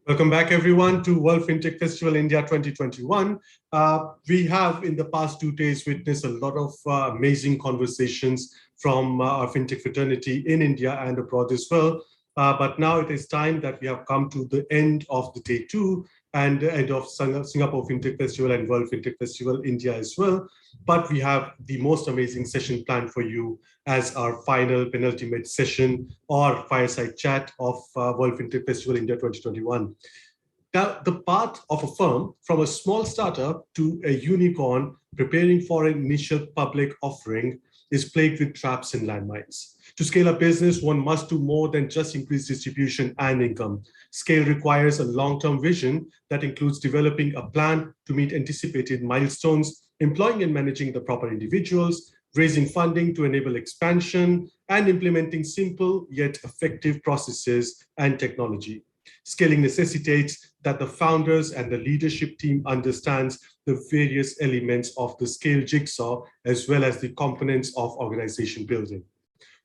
Welcome back, everyone, to World FinTech Festival India 2021. We have, in the past 2 days, witnessed a lot of amazing conversations from our FinTech fraternity in India and abroad as well. But now it is time that we have come to the end of the day two and the end of Singapore FinTech Festival and World FinTech Festival India as well. But we have the most amazing session planned for you as our final penultimate session or fireside chat of World FinTech Festival India 2021. Now, the path of a firm from a small startup to a unicorn preparing for an initial public offering is plagued with traps and landmines. To scale a business, one must do more than just increase distribution and income. Scale requires a long-term vision that includes developing a plan to meet anticipated milestones, employing and managing the proper individuals, raising funding to enable expansion, and implementing simple yet effective processes and technology. Scaling necessitates that the founders and the leadership team understands the various elements of the scale jigsaw as well as the components of organization building.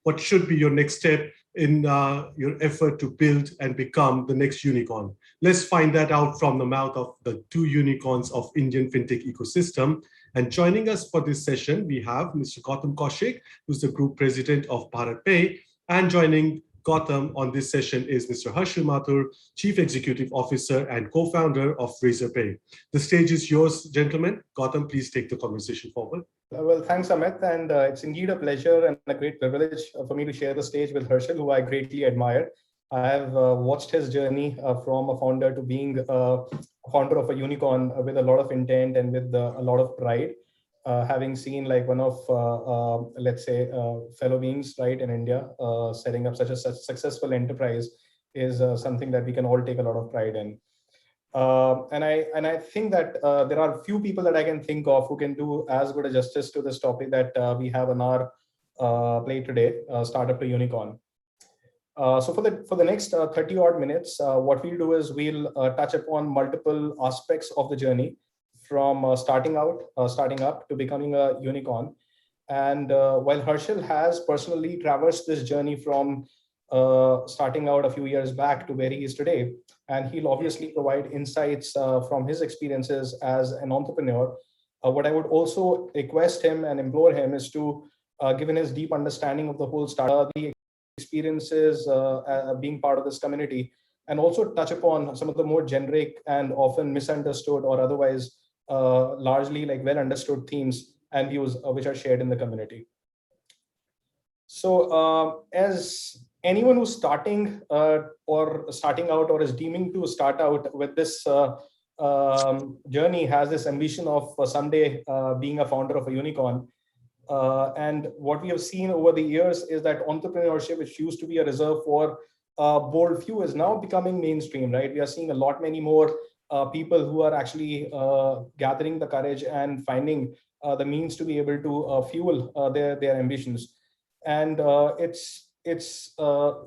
What should be your next step in your effort to build and become the next unicorn? Let's find that out from the mouth of the two unicorns of Indian fintech ecosystem. And joining us for this session, we have Mr. Gautam Kaushik, who's the group president of BharatPe, and joining Gautam on this session is Mr. Harshil Mathur, Chief Executive Officer and co-founder of Razorpay. The stage is yours, gentlemen. Gautam, please take the conversation forward. Well, thanks, Amit. And it's indeed a pleasure and a great privilege for me to share the stage with Harshil, who I greatly admire. I have watched his journey from a founder to being a founder of a unicorn with a lot of intent and with a lot of pride. Having seen like one of, let's say, fellow beings, right, in India, setting up such a successful enterprise is something that we can all take a lot of pride in. And I think that there are few people that I can think of who can do as good a justice to this topic that we have on our plate today, startup to unicorn. So for the next 30 odd minutes, what we'll do is we'll touch upon multiple aspects of the journey from starting up to becoming a unicorn. And while Harshil has personally traversed this journey from starting out a few years back to where he is today, and he'll obviously provide insights from his experiences as an entrepreneur. What I would also request him and implore him is to, given his deep understanding of the whole startup, the experiences being part of this community, and also touch upon some of the more generic and often misunderstood or otherwise largely like well understood themes and views which are shared in the community. So as anyone who's starting or starting out or is deeming to start out with this journey has this ambition of someday being a founder of a unicorn. And what we have seen over the years is that entrepreneurship, which used to be a reserve for bold few, is now becoming mainstream, right? We are seeing a lot many more people who are actually gathering the courage and finding the means to be able to fuel their ambitions. And it's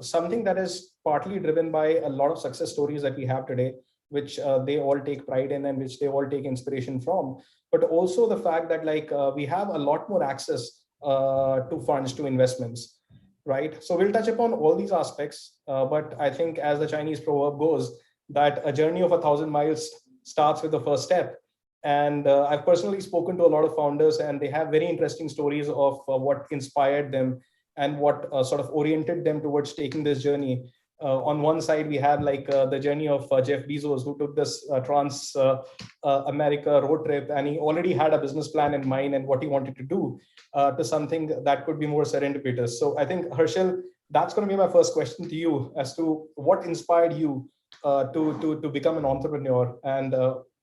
something that is partly driven by a lot of success stories that we have today, which they all take pride in and which they all take inspiration from. But also the fact that like we have a lot more access to funds, to investments, right? So we'll touch upon all these aspects. But I think as the Chinese proverb goes, that a journey of 1,000 miles starts with the first step. And I've personally spoken to a lot of founders, and they have very interesting stories of what inspired them and what sort of oriented them towards taking this journey. On one side, we have like the journey of Jeff Bezos, who took this trans-America road trip, and he already had a business plan in mind and what he wanted to do to something that could be more serendipitous. So I think, Harshil, that's going to be my first question to you as to what inspired you to become an entrepreneur, and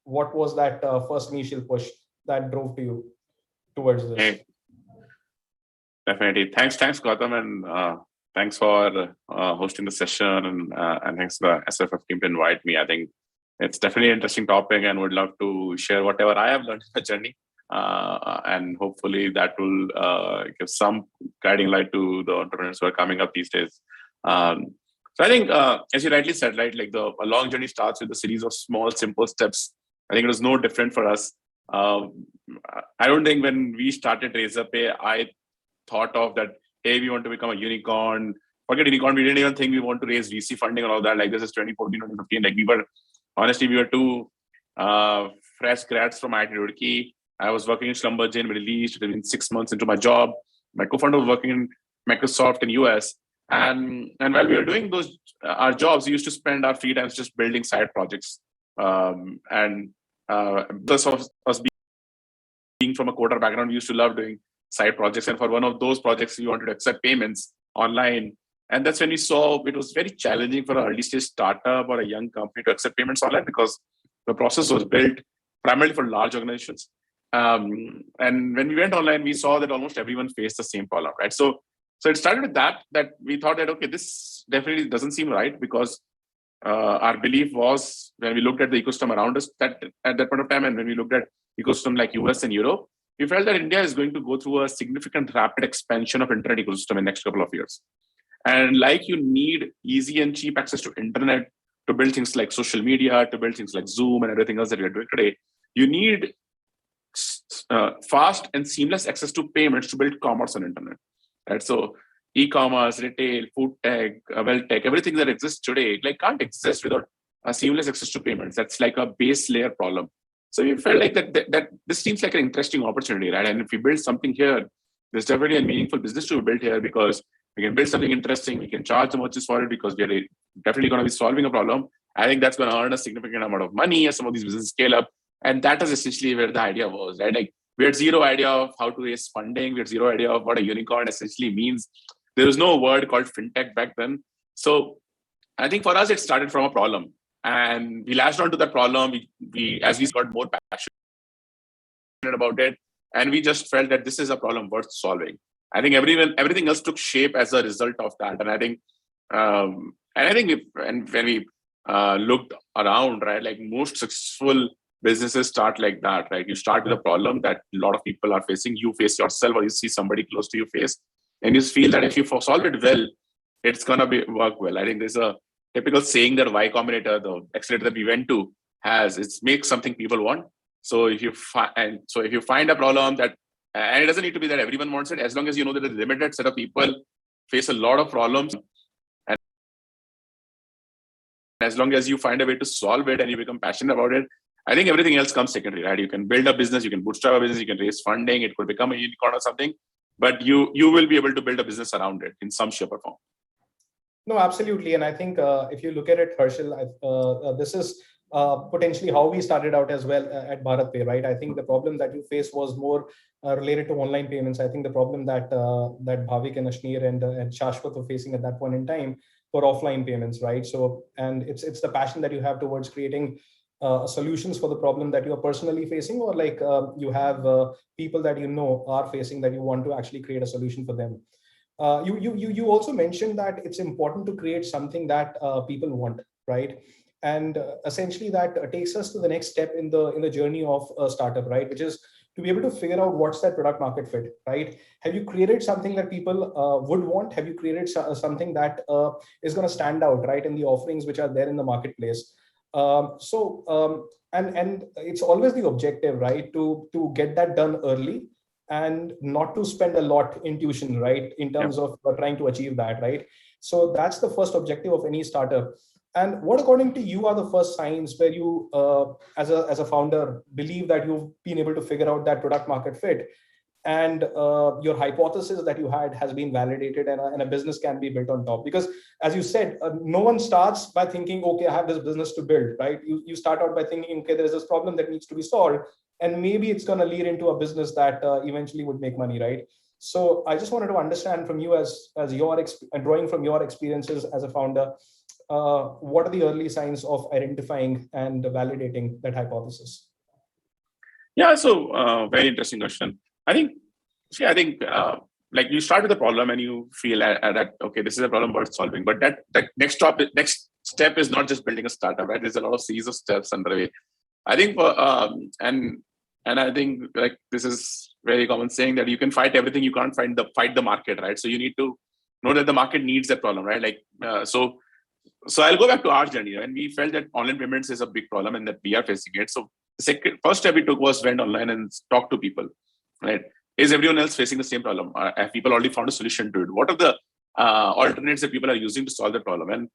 what was that first initial push that drove to you towards this? Hey, definitely. Thanks, Gautam, and thanks for hosting the session, and thanks to the SFF team to invite me. I think it's definitely an interesting topic, and would love to share whatever I have learned in the journey, and hopefully that will give some guiding light to the entrepreneurs who are coming up these days. So I think, as you rightly said, right, like a long journey starts with a series of small, simple steps. I think it was no different for us. I don't think when we started Razorpay, I thought of that, hey, we want to become a unicorn, forget unicorn. We didn't even think we want to raise VC funding and all that. Like this is 2014, 2015. Like we were two fresh grads from IIT Roorkee. I was working in Schlumberger in Middle East. Within 6 months into my job, my co-founder was working in Microsoft in US. And while we were doing those our jobs, we used to spend our free times just building side projects. Because of us being from a coder background, we used to love doing side projects. And for one of those projects, we wanted to accept payments online. And that's when we saw it was very challenging for an early stage startup or a young company to accept payments online because the process was built primarily for large organizations. And when we went online, we saw that almost everyone faced the same problem, right? So it started with that we thought that, okay, this definitely doesn't seem right because our belief was when we looked at the ecosystem around us that at that point of time, and when we looked at ecosystem like US and Europe, we felt that India is going to go through a significant rapid expansion of internet ecosystem in the next couple of years. And like you need easy and cheap access to internet to build things like social media, to build things like Zoom and everything else that we are doing today, you need fast and seamless access to payments to build commerce on internet. Right? So e-commerce, retail, food tech, wealth tech, everything that exists today like can't exist without a seamless access to payments. That's like a base layer problem. So we felt like that this seems like an interesting opportunity, right? And if we build something here, there's definitely a meaningful business to be built here because we can build something interesting. We can charge the merchants for it because we are definitely going to be solving a problem. I think that's going to earn a significant amount of money as some of these businesses scale up. And that is essentially where the idea was, right? Like we had zero idea of how to raise funding. We had zero idea of what a unicorn essentially means. There was no word called FinTech back then. So I think for us, it started from a problem. And we latched onto that problem. We as we got more passionate about it, and we just felt that this is a problem worth solving. I think everything else took shape as a result of that. And I think, when we looked around, right, like most successful businesses start like that, right? You start with a problem that a lot of people are facing. You face yourself, or you see somebody close to you face, and you feel that if you solve it well, it's gonna work well. I think there's a typical saying that Y Combinator, the accelerator that we went to, has. It's make something people want. So if you find a problem that, and it doesn't need to be that everyone wants it, as long as you know that a limited set of people face a lot of problems, and as long as you find a way to solve it and you become passionate about it, I think everything else comes secondary, right? You can build a business, you can bootstrap a business, you can raise funding, it could become a unicorn or something, but you will be able to build a business around it in some shape or form. No, absolutely. And I think if you look at it, Harshil, this is potentially how we started out as well at BharatPe, right? I think the problem that you faced was more related to online payments. I think the problem that Bhavik and Ashneer and Shashwat were facing at that point in time were offline payments, right? So, and it's the passion that you have towards creating solutions for the problem that you are personally facing, or like you have people that you know are facing that you want to actually create a solution for them. You also mentioned that it's important to create something that people want, right? And essentially that takes us to the next step in the journey of a startup, right? Which is to be able to figure out what's that product market fit, right? Have you created something that people would want? Have you created something that is going to stand out, right, in the offerings which are there in the marketplace? And it's always the objective, right, to get that done early and not to spend a lot in tuition, right, in terms of trying to achieve that, right? So that's the first objective of any startup. And what, according to you, are the first signs where you, as a founder, believe that you've been able to figure out that product market fit, and your hypothesis that you had has been validated, and a business can be built on top? Because, as you said, no one starts by thinking, okay, I have this business to build, right? You start out by thinking, okay, there's this problem that needs to be solved, and maybe it's going to lead into a business that eventually would make money, right? So I just wanted to understand from you, as your drawing from your experiences as a founder, what are the early signs of identifying and validating that hypothesis? Yeah, so very interesting question. I think like you start with the problem and you feel that, okay, this is a problem worth solving. But that next step is not just building a startup, right? There's a lot of series of steps underway. I think and I think like this is very common saying that you can fight everything, you can't fight the market, right? So you need to know that the market needs that problem, right? Like so I'll go back to our journey, and we felt that online payments is a big problem and that we are facing it. So the first step we took was went online and talk to people, right? Is everyone else facing the same problem? Have people already found a solution to it? What are the alternates that people are using to solve the problem. And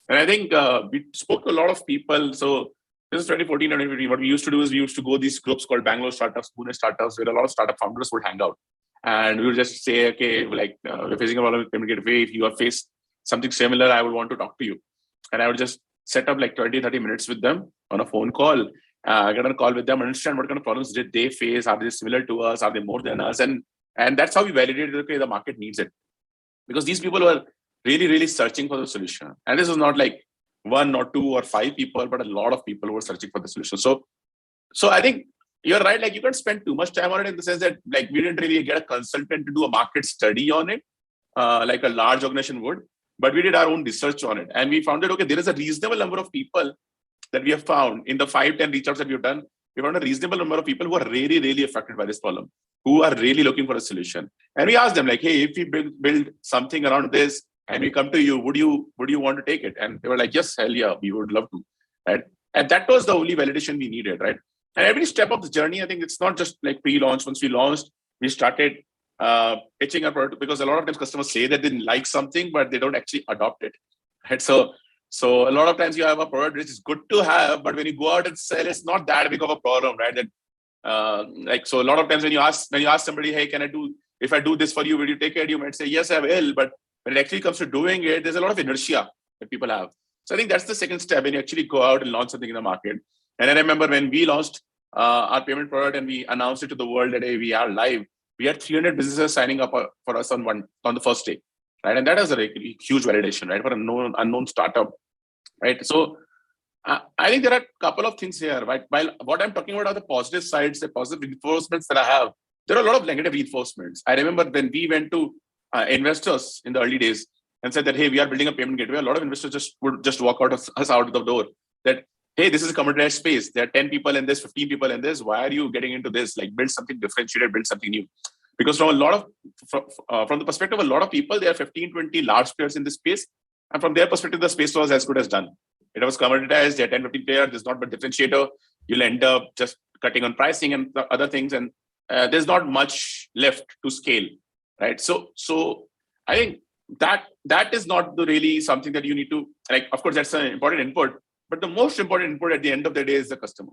I think we spoke to a lot of people. So this is 2014 and 2015. What we used to do is we used to go these groups called Bangalore Startups, Pune Startups, where a lot of startup founders would hang out. And we would just say, okay, like we're facing a problem with payment gateway. If you have faced something similar, I would want to talk to you. And I would just set up like 20, 30 minutes with them on a phone call, get on a call with them, understand what kind of problems did they face. Are they similar to us? Are they more than us? And that's how we validated, okay, the market needs it. Because these people were really, really searching for the solution. And this is not like 1 or 2 or 5 people, but a lot of people were searching for the solution. So I think you're right. Like you can't spend too much time on it in the sense that like we didn't really get a consultant to do a market study on it, like a large organization would. But we did our own research on it. And we found that, okay, there is a reasonable number of people that we have found in the 5-10 reach outs that we've done. We found a reasonable number of people who are really, really affected by this problem, who are really looking for a solution. And we asked them like, hey, if we build something around this and we come to you, would you want to take it? And they were like, yes, hell yeah, we would love to. Right? And that was the only validation we needed, right? And every step of the journey, I think it's not just like pre-launch. Once we launched, we started pitching our product, because a lot of times customers say that they like something, but they don't actually adopt it. Right? So a lot of times you have a product which is good to have, but when you go out and sell, it's not that big of a problem, right? That so a lot of times when you ask somebody, hey, if I do this for you, will you take it? You might say, yes, I will. But when it actually comes to doing it, there's a lot of inertia that people have. So I think that's the second step when you actually go out and launch something in the market. And I remember when we launched our payment product and we announced it to the world that, hey, we are live, we had 300 businesses signing up for us on the first day, right? And that is a huge validation, right, for an unknown startup, right? So I think there are a couple of things here, right? While what I'm talking about are the positive sides, the positive reinforcements that I have, there are a lot of negative reinforcements. I remember when we went to investors in the early days and said that, hey, we are building a payment gateway, a lot of investors would just walk us out of the door that, hey, this is a commoditized space. There are 10 people in this, 15 people in this. Why are you getting into this? Like, build something differentiated, build something new. Because from the perspective of a lot of people, there are 15, 20 large players in this space. And from their perspective, the space was as good as done. It was commoditized. There are 10, 15 players. There's not a differentiator. You'll end up just cutting on pricing and other things. And there's not much left to scale, right? So I think that is not really something that you need to, like, of course, that's an important input. But the most important input at the end of the day is the customer,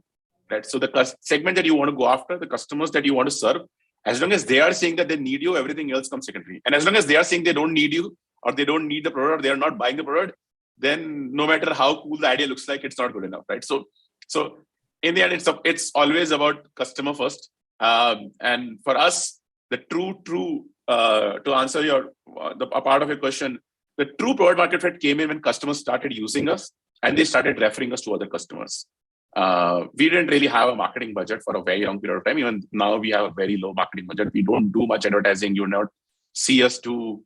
right? So the segment that you want to go after, the customers that you want to serve, as long as they are saying that they need you, everything else comes secondary. And as long as they are saying they don't need you, or they don't need the product, or they are not buying the product, then no matter how cool the idea looks like, it's not good enough, right? So in the end, it's always about customer first. And for us, the true to answer a part of your question, the true product market fit came in when customers started using us and they started referring us to other customers. We didn't really have a marketing budget for a very long period of time. Even now, we have a very low marketing budget. We don't do much advertising. You will not see us do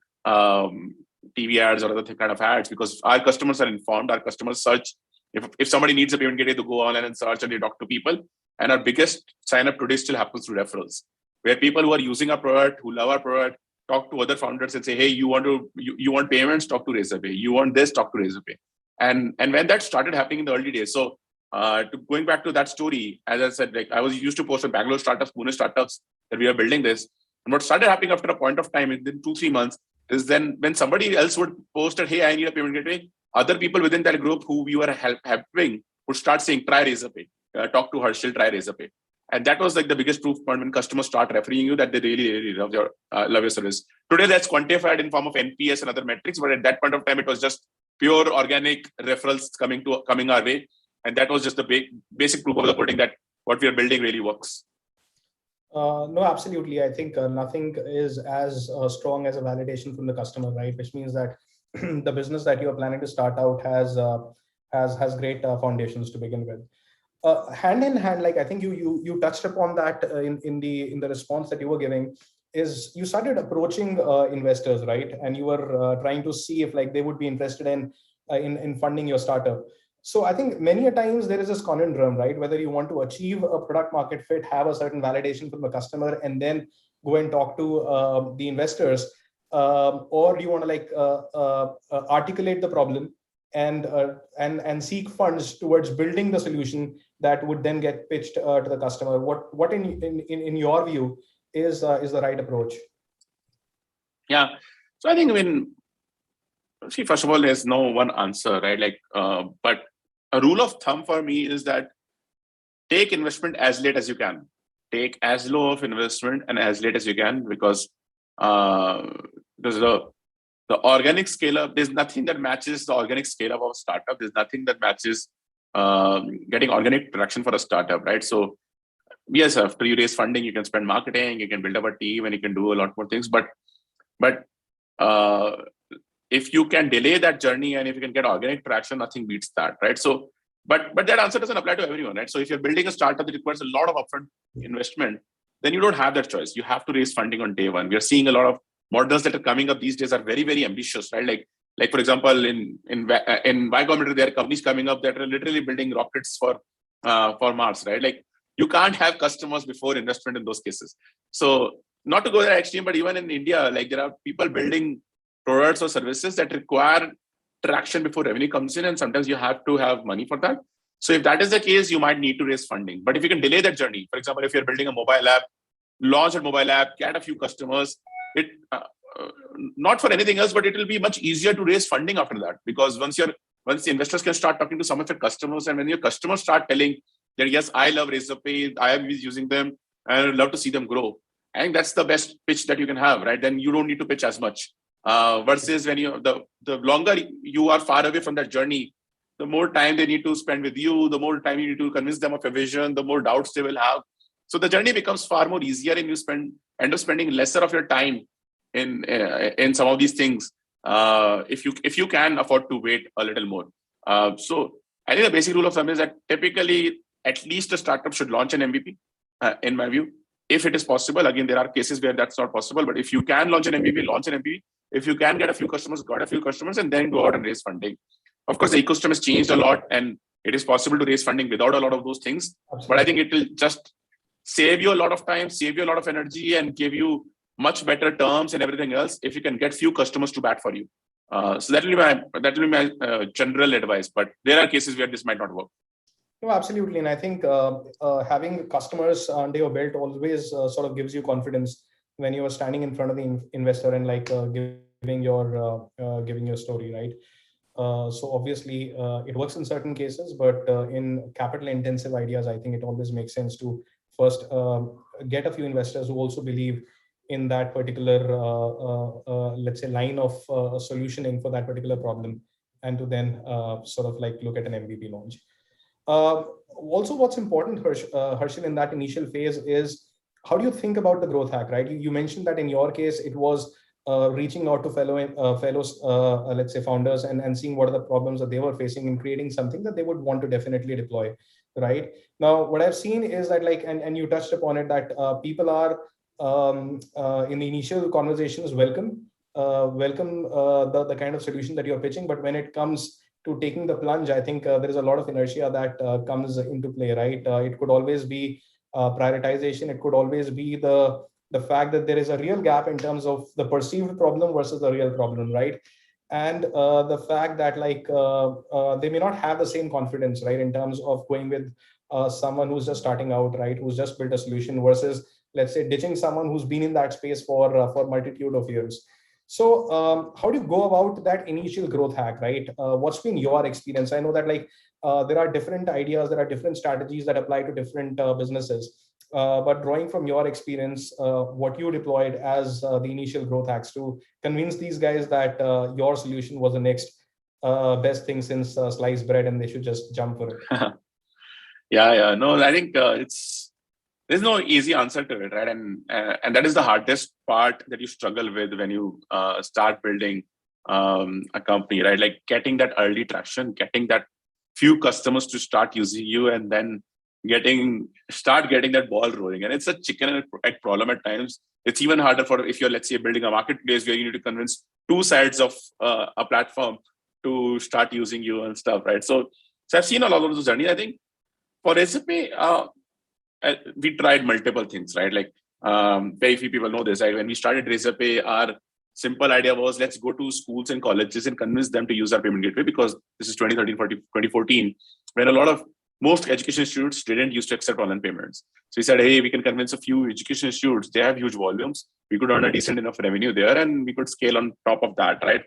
TV ads or other kind of ads, because our customers are informed. Our customers search. If somebody needs a payment gateway, to go online and search and they talk to people. And our biggest sign up today still happens through referrals, where people who are using our product, who love our product, talk to other founders and say, hey, you want payments, talk to Razorpay. You want this, talk to Razorpay. And when that started happening in the early days, so going back to that story, as I said, like I was used to post on Bangalore startups, Pune startups, that we are building this. And what started happening after a point of time, within 2-3 months, is then when somebody else would post that, hey, I need a payment gateway, other people within that group who we were helping would start saying, try Razorpay, talk to Harshil, try Razorpay. And that was like the biggest proof point when customers start referring you that they really, really love your service. Today, that's quantified in form of NPS and other metrics, but at that point of time, it was just pure organic referrals coming our way. And that was just the basic proof of the pudding that what we are building really works. No, absolutely. I think nothing is as strong as a validation from the customer, right? Which means that the business that you are planning to start out has great foundations to begin with. Hand in hand, like I think you touched upon that in the response that you were giving, is you started approaching investors, right? And you were trying to see if like they would be interested in funding your startup. So I think many a times there is this conundrum, right? Whether you want to achieve a product market fit, have a certain validation from the customer, and then go and talk to the investors, or do you want to like articulate the problem and seek funds towards building the solution that would then get pitched to the customer? What in your view is the right approach? Yeah, so I think See, first of all, there's no one answer, right? But a rule of thumb for me is that take investment as late as you can. Take as low of investment and as late as you can, because the organic scale up, there's nothing that matches the organic scale up of a startup. There's nothing that matches getting organic traction for a startup, right? So yes, after you raise funding, you can spend marketing, you can build up a team, and you can do a lot more things. But if you can delay that journey and if you can get organic traction, nothing beats that, right? So, but that answer doesn't apply to everyone, right? So if you're building a startup that requires a lot of upfront investment, then you don't have that choice. You have to raise funding on day one. We are seeing a lot of models that are coming up these days are very, very ambitious, right? Like for example, in Y Combinator, there are companies coming up that are literally building rockets for Mars, right? Like you can't have customers before investment in those cases. So not to go that extreme, but even in India, like there are people building products or services that require traction before revenue comes in, and sometimes you have to have money for that. So if that is the case, you might need to raise funding. But if you can delay that journey, for example, if you're building a mobile app, launch a mobile app, get a few customers, it not for anything else, but it will be much easier to raise funding after that, because once the investors can start talking to some of your customers, and when your customers start telling that yes, I love Razorpay, I am using them, and I would love to see them grow, I think that's the best pitch that you can have, right? Then you don't need to pitch as much. Versus when the longer you are far away from that journey, the more time they need to spend with you, the more time you need to convince them of your vision, the more doubts they will have. So the journey becomes far more easier, and you end up spending lesser of your time in some of these things if you can afford to wait a little more. So I think the basic rule of thumb is that typically at least a startup should launch an MVP, in my view, if it is possible. Again, there are cases where that's not possible, but if you can launch an MVP, launch an MVP. If you can get a few customers, got a few customers, and then go out and raise funding. Of course, the ecosystem has changed a lot, and it is possible to raise funding without a lot of those things. Absolutely. But I think it will just save you a lot of time, save you a lot of energy, and give you much better terms and everything else if you can get few customers to bat for you. So that will be my general advice. But there are cases where this might not work. No, absolutely. And I think having customers under your belt always sort of gives you confidence when you are standing in front of the investor and giving your story, right? So obviously it works in certain cases, but in capital intensive ideas, I think it always makes sense to first get a few investors who also believe in that particular, let's say, line of solutioning for that particular problem, and to then sort of look at an MVP launch. Also, what's important, Harshil, in that initial phase is how do you think about the growth hack, right? You mentioned that in your case, it was reaching out to fellows, let's say founders, and seeing what are the problems that they were facing and creating something that they would want to definitely deploy, right? Now, what I've seen is that and you touched upon it, that people are in the initial conversations welcome the kind of solution that you're pitching, but when it comes to taking the plunge, I think there is a lot of inertia that comes into play, right? It could always be prioritization. It could always be the fact that there is a real gap in terms of the perceived problem versus the real problem, right? And the fact that they may not have the same confidence, right, in terms of going with someone who's just starting out, right, who's just built a solution, versus, let's say, ditching someone who's been in that space for multitude of years. So how do you go about that initial growth hack, right? What's been your experience? I know that there are different ideas, there are different strategies that apply to different businesses. But drawing from your experience, what you deployed as the initial growth hacks to convince these guys that your solution was the next best thing since sliced bread, and they should just jump for it. Yeah. No, I think there's no easy answer to it, right? And that is the hardest part that you struggle with when you start building a company, right? Like getting that early traction, getting that few customers to start using you, and then start getting that ball rolling. And it's a chicken and egg problem at times. It's even harder for if you're, let's say, building a marketplace where you need to convince two sides of a platform to start using you and stuff, right? So I've seen a lot of those journeys. I think for Razorpay, we tried multiple things, right? Like very few people know this, right? When we started Razorpay, our simple idea was, let's go to schools and colleges and convince them to use our payment gateway, because this is 2014, when most education institutes didn't used to accept online payments. So we said, hey, we can convince a few education institutes. They have huge volumes. We could earn a decent enough revenue there, and we could scale on top of that, right?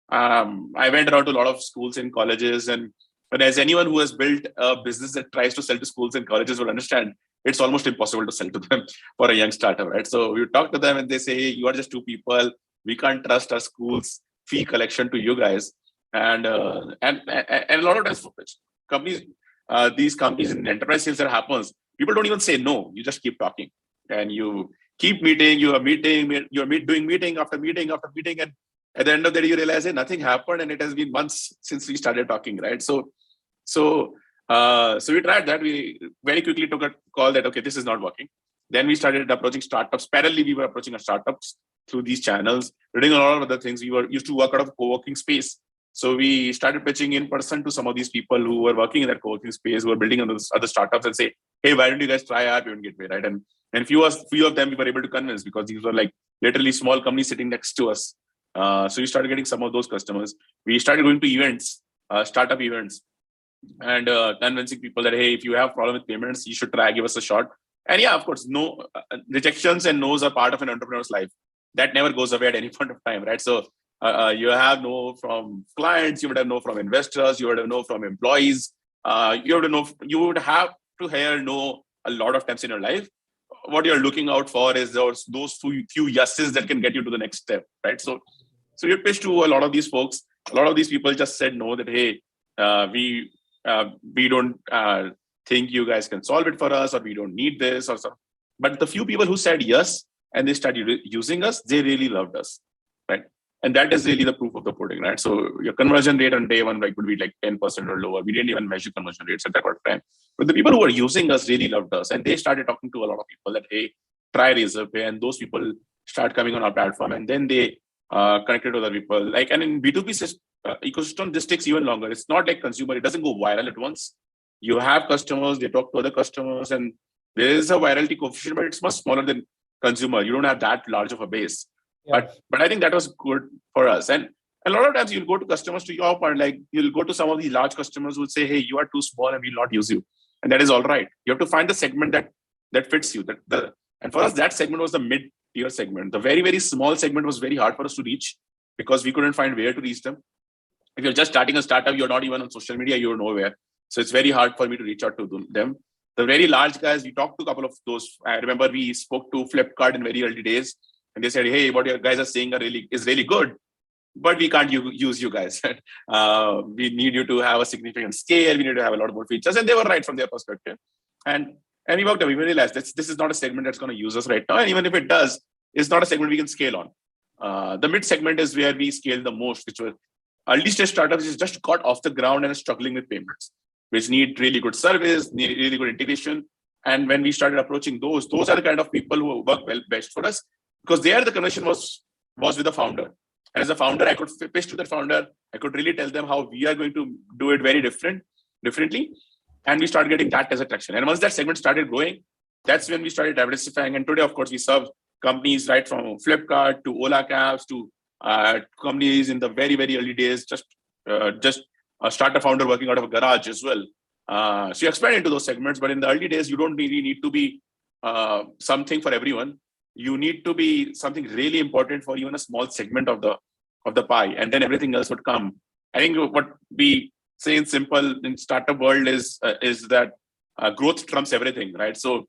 I went around to a lot of schools and colleges, and as anyone who has built a business that tries to sell to schools and colleges will understand, it's almost impossible to sell to them for a young startup, right? So we talk to them and they say, hey, you are just two people. We can't trust our school's fee collection to you guys. And a lot of times companies, these companies in enterprise sales that happens, people don't even say no. You just keep talking and you keep meeting. You're doing meeting after meeting after meeting, and at the end of the day, you realize, hey, nothing happened, and it has been months since we started talking, right? So we tried that. We very quickly took a call that, okay, this is not working. Then we started approaching startups. Parallelly, we were approaching our startups through these channels. We're doing a lot of other things. We were used to work out of a co-working space. So we started pitching in person to some of these people who were working in that co-working space, who were building on those other startups, and say, hey, why don't you guys try our payment gateway, right? And few of them we were able to convince, because these were like literally small companies sitting next to us. So we started getting some of those customers. We started going to events, startup events, and convincing people that, hey, if you have problem with payments, you should try, give us a shot. And yeah, of course, no rejections and no's are part of an entrepreneur's life. That never goes away at any point of time, right? So you have no from clients, you would have no from investors, you would have no from employees. You would have to hear no a lot of times in your life. What you're looking out for is those few yeses that can get you to the next step, right? So you pitched to a lot of these folks. A lot of these people just said no, that, hey, we don't think you guys can solve it for us, or we don't need this or something. But the few people who said yes and they started using us, they really loved us, right? And that is really the proof of the pudding, right? So your conversion rate on day one would be like 10% or lower. We didn't even measure conversion rates at that time. But the people who were using us really loved us, and they started talking to a lot of people that, hey, try Razorpay, and those people start coming on our platform, and then they connected to other people. Like, and in B2B ecosystem, this takes even longer. It's not like consumer; it doesn't go viral at once. You have customers, they talk to other customers, and there is a virality coefficient, but it's much smaller than consumer. You don't have that large of a base. Yeah. But I think that was good for us. And a lot of times you'll go to customers, to your point, like you'll go to some of these large customers who will say, hey, you are too small and we'll not use you. And that is all right. You have to find the segment that fits you. And for us, that segment was the mid-tier segment. The very, very small segment was very hard for us to reach, because we couldn't find where to reach them. If you're just starting a startup, you're not even on social media, you're nowhere. So it's very hard for me to reach out to them. The very large guys, we talked to a couple of those. I remember we spoke to Flipkart in very early days, and they said, hey, what your guys are saying is really good, but we can't use you guys. We need you to have a significant scale. We need to have a lot more features. And they were right from their perspective. And we worked out, we realized this is not a segment that's going to use us right now. And even if it does, it's not a segment we can scale on. The mid segment is where we scale the most, which were early stage startups which just got off the ground and are struggling with payments, which need really good service, need really good integration. And when we started approaching those are the kind of people who work best for us, because there the connection was with the founder. As a founder, I could pitch to the founder. I could really tell them how we are going to do it very differently. And we started getting that as a traction. And once that segment started growing, that's when we started diversifying. And today, of course, we serve companies right from Flipkart to Ola Cabs to companies in the very, very early days, just a startup founder working out of a garage as well. So you expand into those segments, but in the early days, you don't really need to be something for everyone. You need to be something really important for even a small segment of the pie, and then everything else would come. I think what we say in simple in startup world is that growth trumps everything, right? So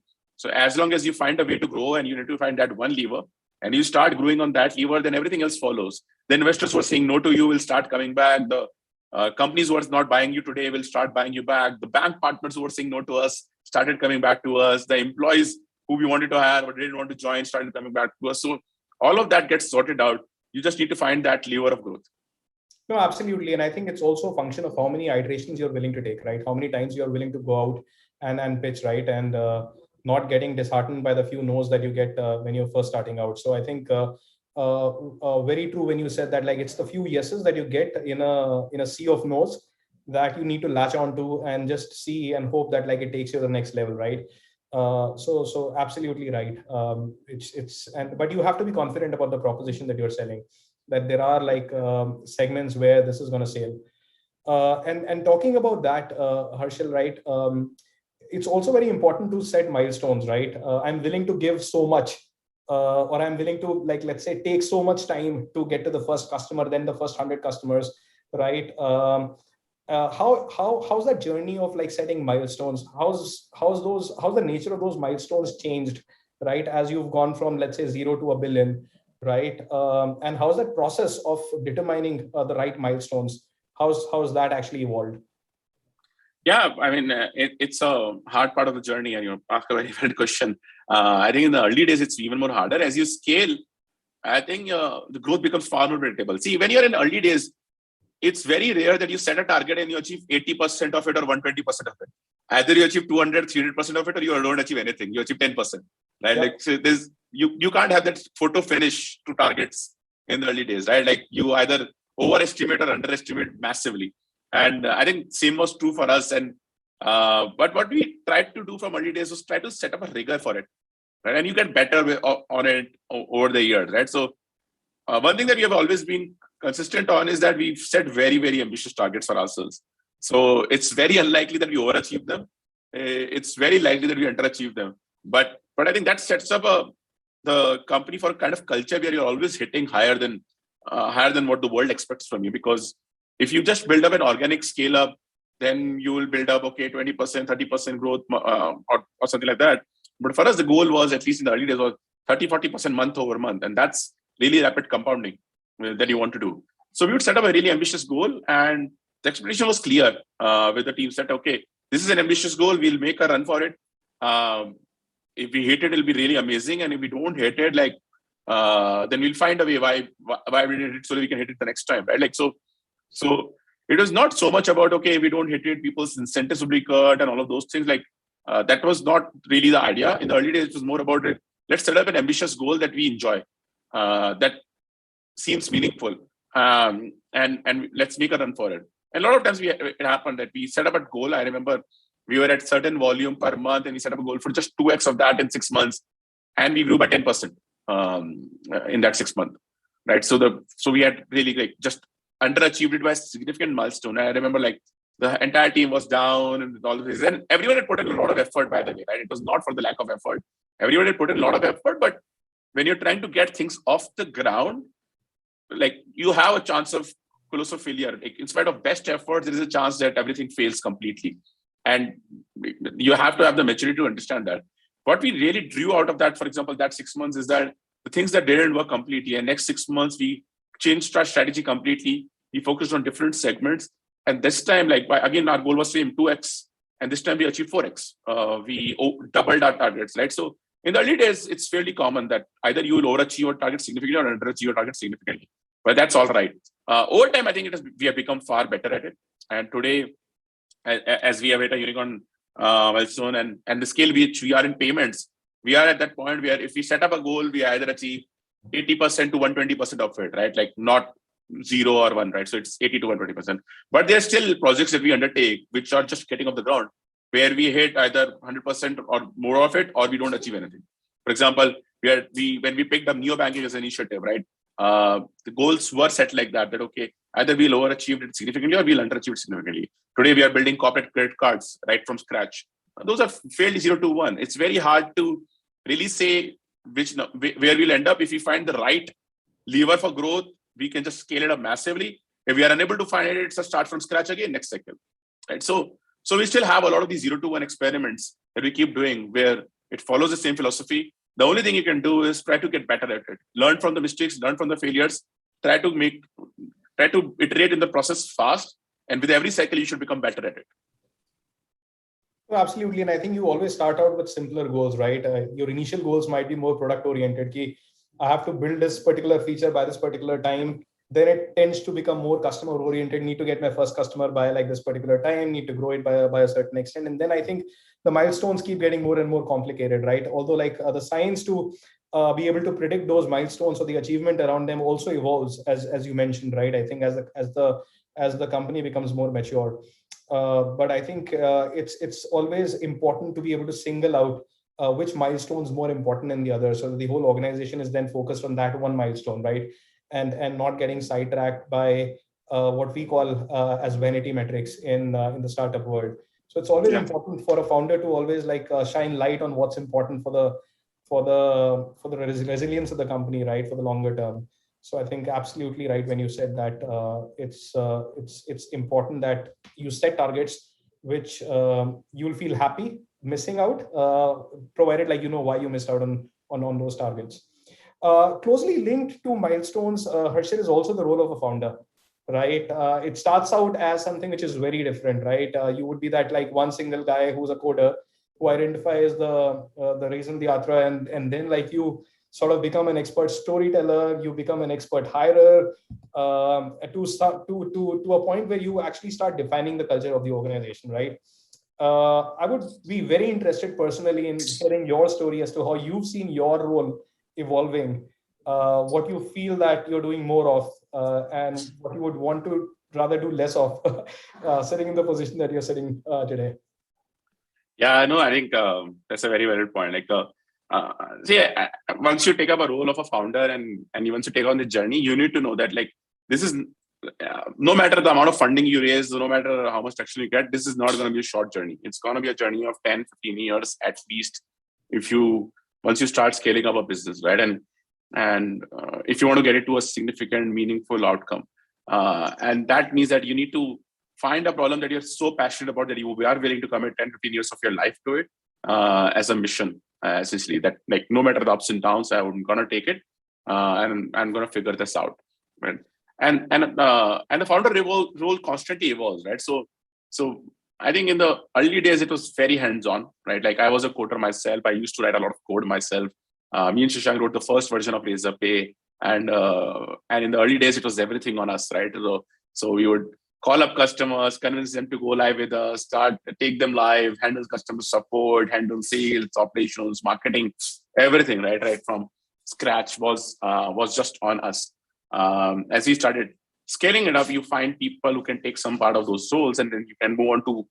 as long as you find a way to grow, and you need to find that one lever, and you start growing on that lever, then everything else follows. The investors who are saying no to you will start coming back. The companies who are not buying you today will start buying you back. The bank partners who were saying no to us started coming back to us. The employees who we wanted to hire but didn't want to join started coming back to us. So all of that gets sorted out. You just need to find that lever of growth. No, absolutely. And I think it's also a function of how many iterations you're willing to take, right? How many times you're willing to go out and pitch, right? And not getting disheartened by the few no's that you get when you're first starting out. So I think very true when you said that, like, it's the few yeses that you get in a sea of no's that you need to latch onto and just see and hope that, like, it takes you to the next level, right? So absolutely right. But you have to be confident about the proposition that you're selling, that there are like segments where this is going to sell. And talking about that, Harshil, right? It's also very important to set milestones, right? I'm willing to give so much or I'm willing to, like, let's say, take so much time to get to the first customer, then the first 100 customers, right? How's that journey of like setting milestones? How's the nature of those milestones changed, right? As you've gone from, let's say, 0 to a billion, right? And how's that process of determining the right milestones? How's that actually evolved? Yeah, I mean, it's a hard part of the journey, and you ask a very valid question. I think in the early days, it's even more harder. As you scale, I think the growth becomes far more predictable. See, when you're in early days, it's very rare that you set a target and you achieve 80% of it or 120% of it. Either you achieve 200, 300% of it, or you don't achieve anything. You achieve 10%, right? Yep. Like, so you can't have that photo finish to targets in the early days, right? Like, you either overestimate or underestimate massively. And I think same was true for us. And but what we tried to do from early days was try to set up a rigor for it, right? And you get better on it over the years, right? So one thing that we have always been consistent on is that we've set very, very ambitious targets for ourselves. So it's very unlikely that we overachieve them. It's very likely that we underachieve them. But I think that sets up the company for a kind of culture where you're always hitting higher than what the world expects from you. Because if you just build up an organic scale up, then you will build up, 20%, 30% growth or something like that. But for us, the goal was, at least in the early days, was 30, 40% month over month. And that's really rapid compounding that you want to do. So we would set up a really ambitious goal, and the expectation was clear with the team set, okay, this is an ambitious goal. We'll make a run for it. If we hit it, it'll be really amazing. And if we don't hit it, then we'll find a way why we did it so that we can hit it the next time, right? So it was not so much about, okay, if we don't hit it, people's incentives will be cut and all of those things. That was not really the idea. In the early days, it was more about it. Let's set up an ambitious goal that we enjoy, that seems meaningful, and let's make a run for it. And a lot of times it happened that we set up a goal. I remember we were at certain volume per month, and we set up a goal for just 2x of that in 6 months, and we grew by 10% in that 6 months, right? So we had really just underachieved it by a significant milestone. I remember the entire team was down and all of this, and everyone had put in a lot of effort, by the way, right? It was not for the lack of effort. Everyone had put in a lot of effort, but when you're trying to get things off the ground, you have a chance of colossal failure. In spite of best efforts, there is a chance that everything fails completely. And you have to have the maturity to understand that. What we really drew out of that, for example, that 6 months, is that the things that didn't work completely, and next 6 months, we changed our strategy completely. We focused on different segments. And this time, again, our goal was same, 2x. And this time we achieved 4x. We doubled our targets, right? So in the early days, it's fairly common that either you will overachieve your target significantly or underachieve your target significantly. But that's all right. Over time, I think we have become far better at it. And today, as we have hit a unicorn milestone and the scale which we are in payments, we are at that point where if we set up a goal, we either achieve 80% to 120% of it, right? Not 0 or 1, right? So it's 80 to 120%. But there are still projects that we undertake which are just getting off the ground, where we hit either 100% or more of it, or we don't achieve anything. For example, when we picked up neo-banking as an initiative, right? The goals were set like that, okay, either we'll overachieve it significantly or we'll underachieve it significantly. Today, we are building corporate credit cards right from scratch. Those are fairly 0 to 1. It's very hard to really say where we'll end up. If we find the right lever for growth, we can just scale it up massively. If we are unable to find it, it's a start from scratch again next cycle, right? So we still have a lot of these 0 to 1 experiments that we keep doing where it follows the same philosophy. The only thing you can do is try to get better at it. Learn from the mistakes, learn from the failures, try to iterate in the process fast. And with every cycle, you should become better at it. No, absolutely. And I think you always start out with simpler goals, right? Your initial goals might be more product oriented. I have to build this particular feature by this particular time. Then it tends to become more customer oriented. Need to get my first customer by this particular time, need to grow it by a certain extent. And then I think the milestones keep getting more and more complicated, right? Although the science to be able to predict those milestones or the achievement around them also evolves, as you mentioned, right? I think as the company becomes more mature. But I think it's always important to be able to single out which milestone is more important than the other. So that the whole organization is then focused on that one milestone, right? And not getting sidetracked by what we call as vanity metrics in the startup world. So it's always important for a founder to always shine light on what's important for for the resilience of the company, right, for the longer term. So I think absolutely right when you said that it's important that you set targets which you'll feel happy missing out, provided like you know why you missed out on those targets. Closely linked to milestones, Harshil, is also the role of a founder, right? It starts out as something which is very different, right? You would be that like one single guy who's a coder who identifies the reason, the yatra, and then like you sort of become an expert storyteller, you become an expert hirer, to a point where you actually start defining the culture of the organization, right? I would be very interested personally in hearing your story as to how you've seen your role evolving, what you feel that you're doing more of, and what you would want to rather do less of, sitting in the position that you're sitting today. Yeah, no, I think that's a very valid point. Like, once you take up a role of a founder and once you take on the journey, you need to know that like this is no matter the amount of funding you raise, no matter how much traction you get, this is not going to be a short journey. It's going to be a journey of 10, 15 years at least. Once you start scaling up a business, right? And if you want to get it to a significant, meaningful outcome, and that means that you need to find a problem that you're so passionate about that you are willing to commit 10, 15 years of your life to it as a mission, essentially. That like no matter the ups and downs, I'm gonna take it and I'm gonna figure this out, right? And the founder role constantly evolves, right? So I think in the early days it was very hands-on, right? Like I was a coder myself. I used to write a lot of code myself. Me and Shashank wrote the first version of Razorpay, and in the early days it was everything on us, right? So we would call up customers, convince them to go live with us, take them live, handle customer support, handle sales, operations, marketing, everything, right from scratch was just on us. As we started scaling it up, you find people who can take some part of those roles, and then you can move on to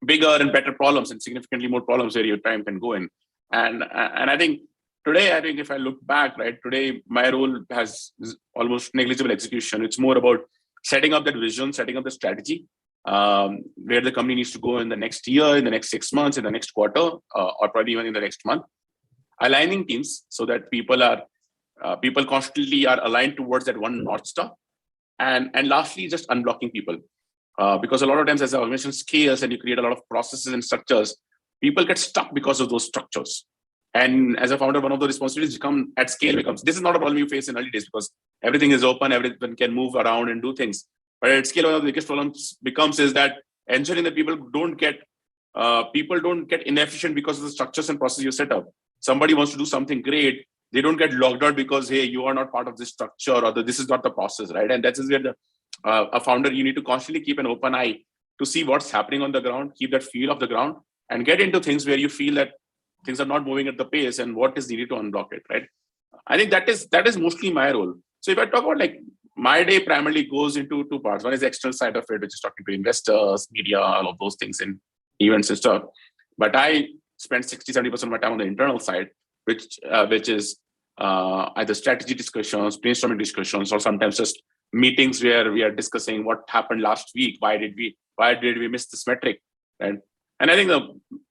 bigger and better problems and significantly more problems where your time can go in. And I think today, if I look back, right, today my role has almost negligible execution. It's more about setting up that vision, setting up the strategy, where the company needs to go in the next year, in the next 6 months, in the next quarter, or probably even in the next month. Aligning teams so that people constantly are aligned towards that one North Star. And lastly, just unblocking people. Because a lot of times as the organization scales and you create a lot of processes and structures, people get stuck because of those structures. And as a founder, one of the responsibilities becomes, this is not a problem you face in early days because everything is open, everyone can move around and do things. But at scale, one of the biggest problems becomes is that ensuring that people don't get inefficient because of the structures and processes you set up. Somebody wants to do something great, they don't get logged out because, hey, you are not part of this structure or this is not the process, right? And that is where a founder, you need to constantly keep an open eye to see what's happening on the ground, keep that feel of the ground, and get into things where you feel that things are not moving at the pace and what is needed to unblock it, right? I think that is mostly my role. So if I talk about like my day primarily goes into two parts. One is the external side of it, which is talking to investors, media, all of those things and events and stuff. But I spend 60-70% of my time on the internal side, which is either strategy discussions, brainstorming discussions, or sometimes just meetings where we are discussing what happened last week. Why did we miss this metric, right? And I think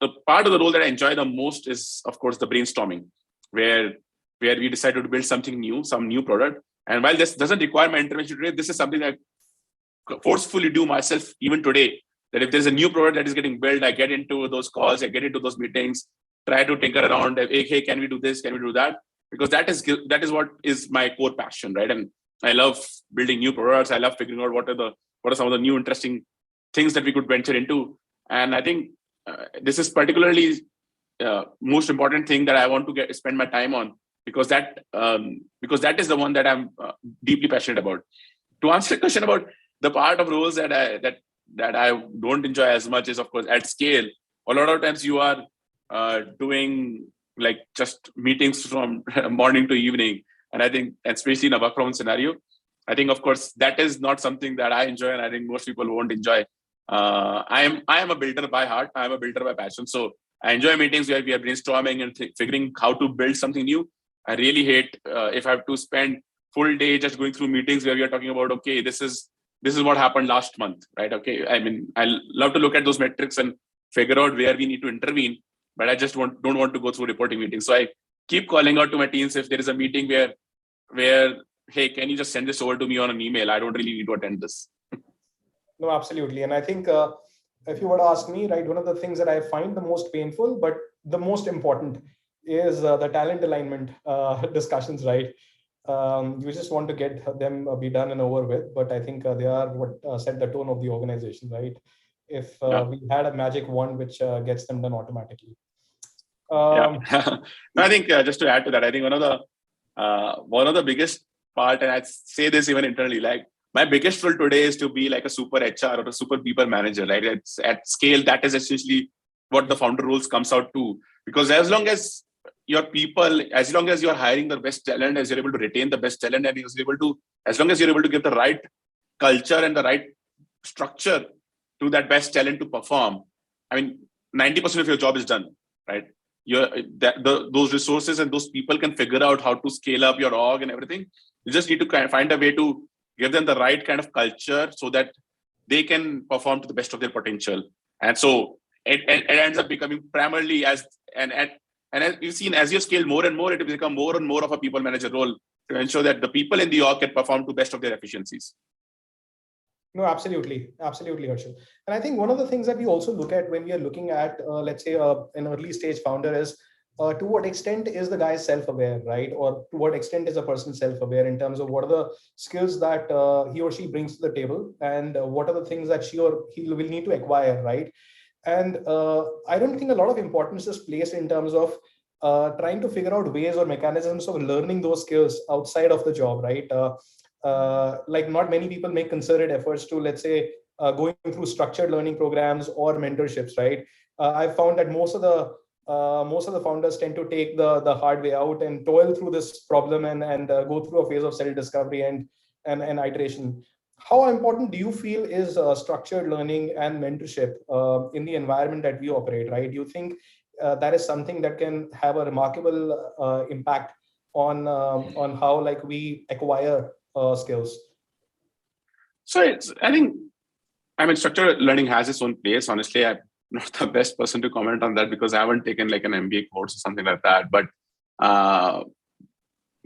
the part of the role that I enjoy the most is, of course, the brainstorming, where we decided to build something new, some new product. And while this doesn't require my intervention today, this is something I forcefully do myself even today. That if there's a new product that is getting built, I get into those calls, I get into those meetings, try to tinker around. Hey, can we do this? Can we do that? Because that is what is my core passion, right? And I love building new products. I love figuring out what are some of the new interesting things that we could venture into. And I think this is particularly most important thing that I want to spend my time on because that is the one that I'm deeply passionate about. To answer the question about the part of roles that I don't enjoy as much is, of course, at scale. A lot of times you are doing like just meetings from morning to evening, and I think, especially in a work from home scenario, I think, of course, that is not something that I enjoy, and I think most people won't enjoy. I am a builder by heart. I am a builder by passion. So I enjoy meetings where we are brainstorming and figuring how to build something new. I really hate if I have to spend full day just going through meetings where we are talking about, okay, this is what happened last month, right? Okay, I mean, I love to look at those metrics and figure out where we need to intervene. but I just don't want to go through reporting meetings. So I keep calling out to my teams if there is a meeting where hey, can you just send this over to me on an email? I don't really need to attend this. No, absolutely. And I think if you were to ask me, right, one of the things that I find the most painful, but the most important is the talent alignment discussions, right? You just want to get them be done and over with, but I think they are what set the tone of the organization, right? If we had a magic wand which gets them done automatically. No, I think just to add to that, I think one of the biggest part, and I say this even internally, like my biggest role today is to be like a super HR or a super people manager, right? It's at scale, that is essentially what the founder roles comes out to. Because as long as your people, as long as you're hiring the best talent, as you're able to retain the best talent, and as long as you're able to give the right culture and the right structure to that best talent to perform, I mean, 90% of your job is done, right? Those resources and those people can figure out how to scale up your org and everything. You just need to find a way to give them the right kind of culture so that they can perform to the best of their potential. And so it ends up becoming primarily as you've seen, as you scale more and more, it will become more and more of a people manager role to ensure that the people in the org can perform to best of their efficiencies. No, absolutely. Absolutely, Harshil. And I think one of the things that we also look at when we are looking at, let's say, an early stage founder is to what extent is the guy self-aware, right? Or to what extent is a person self-aware in terms of what are the skills that he or she brings to the table, and what are the things that she or he will need to acquire, right? And I don't think a lot of importance is placed in terms of trying to figure out ways or mechanisms of learning those skills outside of the job, right? Like not many people make concerted efforts to, let's say, going through structured learning programs or mentorships, right? I've found that most of the founders tend to take the hard way out and toil through this problem and go through a phase of self-discovery and iteration. How important do you feel is structured learning and mentorship in the environment that we operate, right? Do you think that is something that can have a remarkable impact on how like we acquire skills? So I mean, structured learning has its own place. Honestly, I'm not the best person to comment on that because I haven't taken like an MBA course or something like that.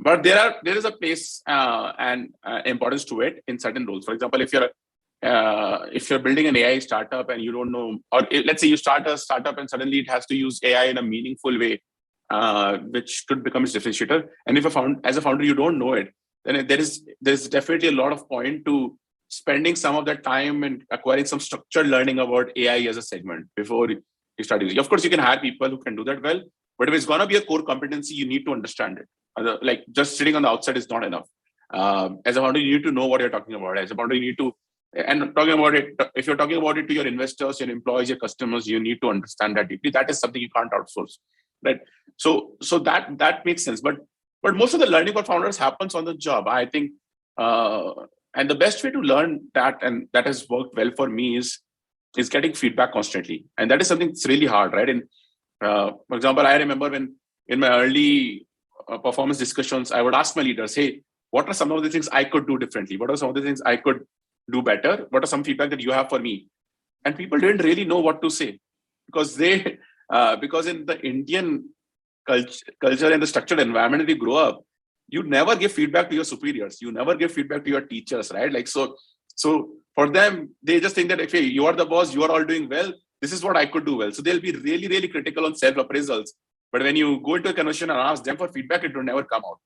But there is a place and importance to it in certain roles. For example, if you're building an AI startup and you don't know, or let's say you start a startup and suddenly it has to use AI in a meaningful way, which could become its differentiator. And if as a founder you don't know it, then there's definitely a lot of point to spending some of that time and acquiring some structured learning about AI as a segment before you start using it. Of course, you can hire people who can do that well, but if it's going to be a core competency, you need to understand it. Like just sitting on the outside is not enough. As a founder, you need to know what you're talking about. As a founder, you need to, and talking about it, if you're talking about it to your investors, your employees, your customers, you need to understand that deeply. That is something you can't outsource, right? So that makes sense. But most of the learning for founders happens on the job, I think. And the best way to learn that, and that has worked well for me, is getting feedback constantly. And that is something that's really hard, right? And for example, I remember when in my early performance discussions, I would ask my leaders, hey, what are some of the things I could do differently? What are some of the things I could do better? What are some feedback that you have for me? And people didn't really know what to say because because in the Indian culture and the structured environment that we grow up, you never give feedback to your superiors. You never give feedback to your teachers, right? Like, so for them, they just think that, okay, you are the boss, you are all doing well. This is what I could do well. So they'll be really, really critical on self-appraisals. But when you go into a conversation and ask them for feedback, it will never come out.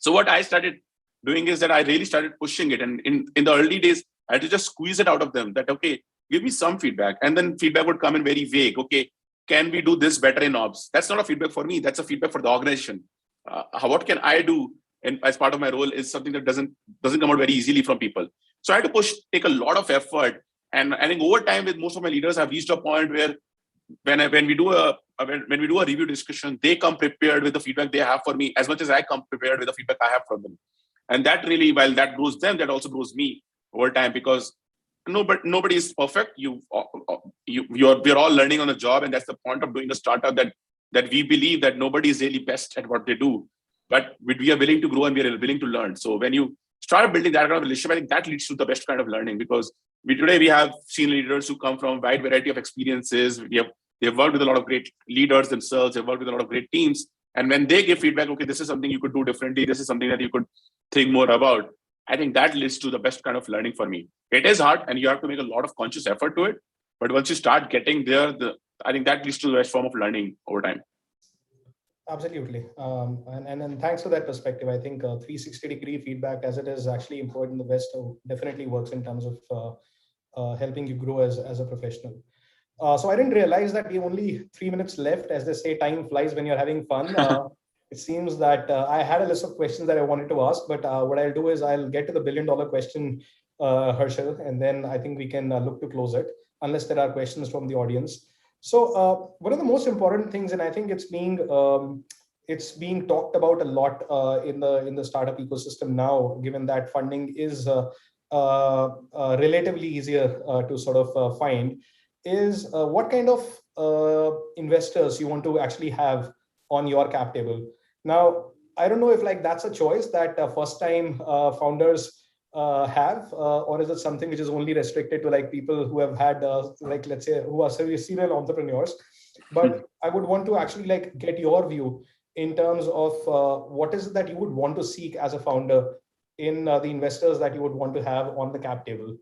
So what I started doing is that I really started pushing it. And in the early days, I had to just squeeze it out of them that, okay, give me some feedback. And then feedback would come in very vague. Okay, can we do this better in ops? That's not a feedback for me. That's a feedback for the organization. What can I do as part of my role is something that doesn't come out very easily from people. So I had to take a lot of effort. And I think over time with most of my leaders, I've reached a point where when we do a review discussion, they come prepared with the feedback they have for me as much as I come prepared with the feedback I have from them. And that really, while that grows them, that also grows me over time, because nobody is perfect. We're all learning on the job, and that's the point of doing a startup, that we believe that nobody is really best at what they do, but we are willing to grow and we are willing to learn. So when you start building that kind of relationship, I think that leads to the best kind of learning, because today we have senior leaders who come from a wide variety of experiences. We have They've worked with a lot of great leaders themselves. They've worked with a lot of great teams. And when they give feedback, okay, this is something you could do differently. This is something that you could think more about. I think that leads to the best kind of learning for me. It is hard and you have to make a lot of conscious effort to it. But once you start getting there, I think that leads to the best form of learning over time. Absolutely. And thanks for that perspective. I think 360-degree feedback, as it is actually employed in the West, definitely works in terms of helping you grow as a professional. So I didn't realize that we have only 3 minutes left. As they say, time flies when you're having fun. It seems that I had a list of questions that I wanted to ask, but what I'll do is I'll get to the billion-dollar question, Harshil, and then I think we can look to close it, unless there are questions from the audience. So one of the most important things, and I think it's being talked about a lot in the startup ecosystem now, given that funding is relatively easier to sort of find, is what kind of investors you want to actually have on your cap table. Now, I don't know if that's a choice that first-time founders have, or is it something which is only restricted to people who have had, let's say, who are serial entrepreneurs? But I would want to actually get your view in terms of what is it that you would want to seek as a founder in the investors that you would want to have on the cap table.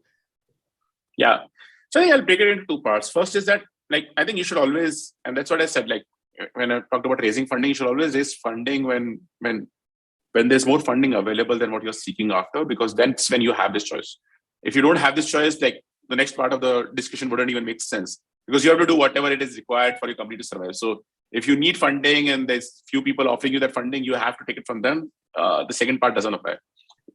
Yeah. So I think I'll break it into two parts. First is that I think you should always, and that's what I said, when I talked about raising funding, you should always raise funding when there's more funding available than what you're seeking after, because that's when you have this choice. If you don't have this choice, the next part of the discussion wouldn't even make sense, because you have to do whatever it is required for your company to survive. So if you need funding and there's few people offering you that funding, you have to take it from them. The second part doesn't apply.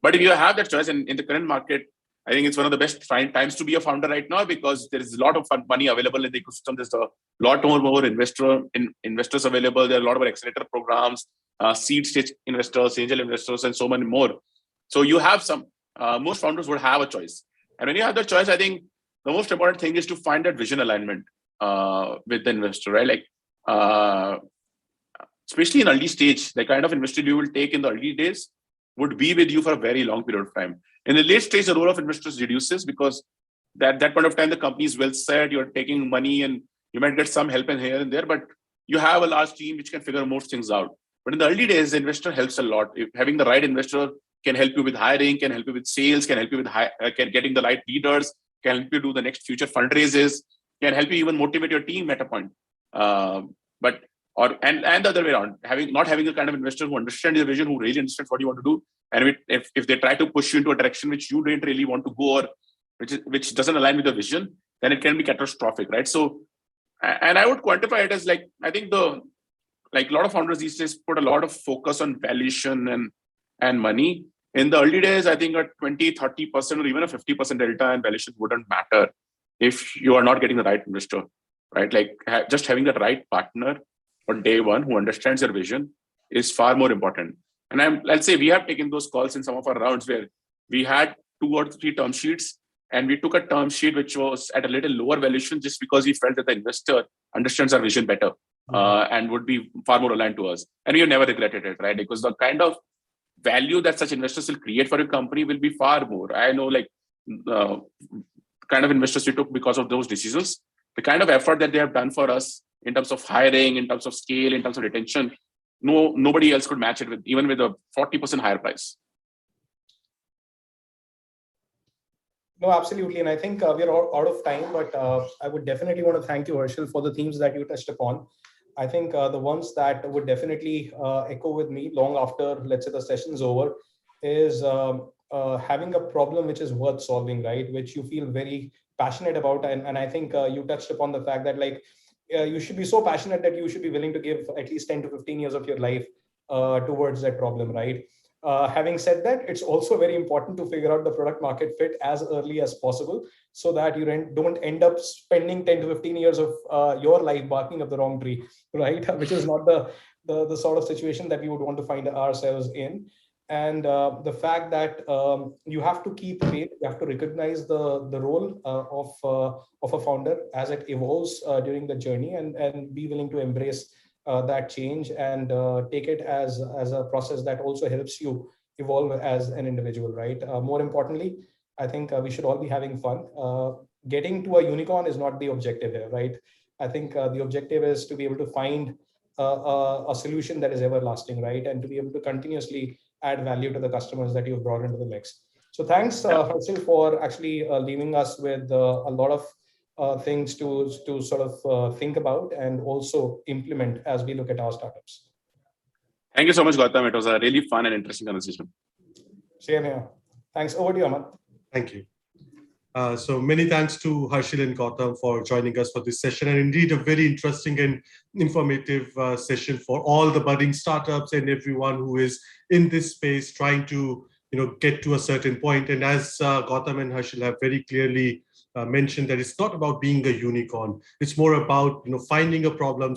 But if you have that choice, and in the current market, I think it's one of the best times to be a founder right now, because there is a lot of money available in the ecosystem. There's a lot more investors available. There are a lot more accelerator programs, seed stage investors, angel investors, and so many more. So you have most founders would have a choice. And when you have the choice, I think the most important thing is to find that vision alignment with the investor, right? Especially in early stage, the kind of investor you will take in the early days would be with you for a very long period of time. In the late stage, the role of investors reduces, because at that point of time, the company is well set, you're taking money and you might get some help in here and there, but you have a large team which can figure most things out. But in the early days, the investor helps a lot. If having the right investor can help you with hiring, can help you with sales, can help you with getting the right leaders, can help you do the next future fundraisers, can help you even motivate your team at a point. And the other way around, not having a kind of investor who understands your vision, who really understands what you want to do, and if they try to push you into a direction which you didn't really want to go, or which doesn't align with the vision, then it can be catastrophic, right? So, and I would quantify it as I think a lot of founders these days put a lot of focus on valuation and money. In the early days, I think a 20, 30% or even a 50% delta in valuation wouldn't matter if you are not getting the right investor, right? Just having the right partner on day one who understands your vision is far more important. And let's say we have taken those calls in some of our rounds where we had 2 or 3 term sheets, and we took a term sheet which was at a little lower valuation just because we felt that the investor understands our vision better and would be far more aligned to us. And we have never regretted it, right? Because the kind of value that such investors will create for your company will be far more. I know the kind of investors we took because of those decisions, the kind of effort that they have done for us in terms of hiring, in terms of scale, in terms of retention, nobody else could match it with, even with a 40% higher price. No, absolutely. And I think we're out of time, but I would definitely want to thank you, Harshil, for the themes that you touched upon. I think the ones that would definitely echo with me long after, let's say, the session's over, is having a problem which is worth solving, right? Which you feel very passionate about. And I think you touched upon the fact that you should be so passionate that you should be willing to give at least 10 to 15 years of your life towards that problem, right? Having said that, it's also very important to figure out the product market fit as early as possible, so that you don't end up spending 10 to 15 years of your life barking up the wrong tree, right? Which is not the sort of situation that we would want to find ourselves in. And the fact that you have to keep faith, you have to recognize the role of a founder as it evolves during the journey, and be willing to embrace that change and take it as a process that also helps you evolve as an individual, right? More importantly, I think we should all be having fun. Getting to a unicorn is not the objective here, right? I think the objective is to be able to find a solution that is everlasting, right? And to be able to continuously add value to the customers that you've brought into the mix. So thanks, Harshil, for actually leaving us with a lot of things to sort of think about and also implement as we look at our startups. Thank you so much, Gautam. It was a really fun and interesting conversation. Same here. Thanks. Over to you, Ahmad. Thank you. So many thanks to Harshil and Gautam for joining us for this session, and indeed a very interesting and informative session for all the budding startups and everyone who is in this space trying to get to a certain point. And as Gautam and Harshil have very clearly mentioned, that it's not about being a unicorn. It's more about finding a problem,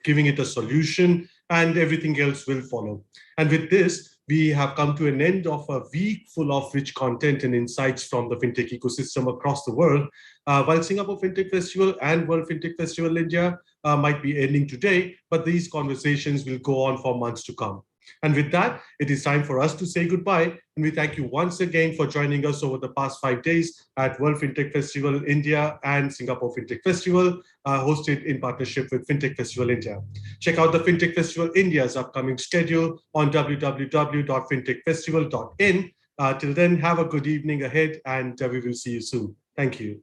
giving it a solution, and everything else will follow. And with this, we have come to an end of a week full of rich content and insights from the fintech ecosystem across the world. While Singapore FinTech Festival and World FinTech Festival India might be ending today, but these conversations will go on for months to come. And with that, it is time for us to say goodbye. And we thank you once again for joining us over the past 5 days at World FinTech Festival India and Singapore FinTech Festival, hosted in partnership with FinTech Festival India. Check out the FinTech Festival India's upcoming schedule on www.fintechfestival.in. Till then, have a good evening ahead, and we will see you soon. Thank you.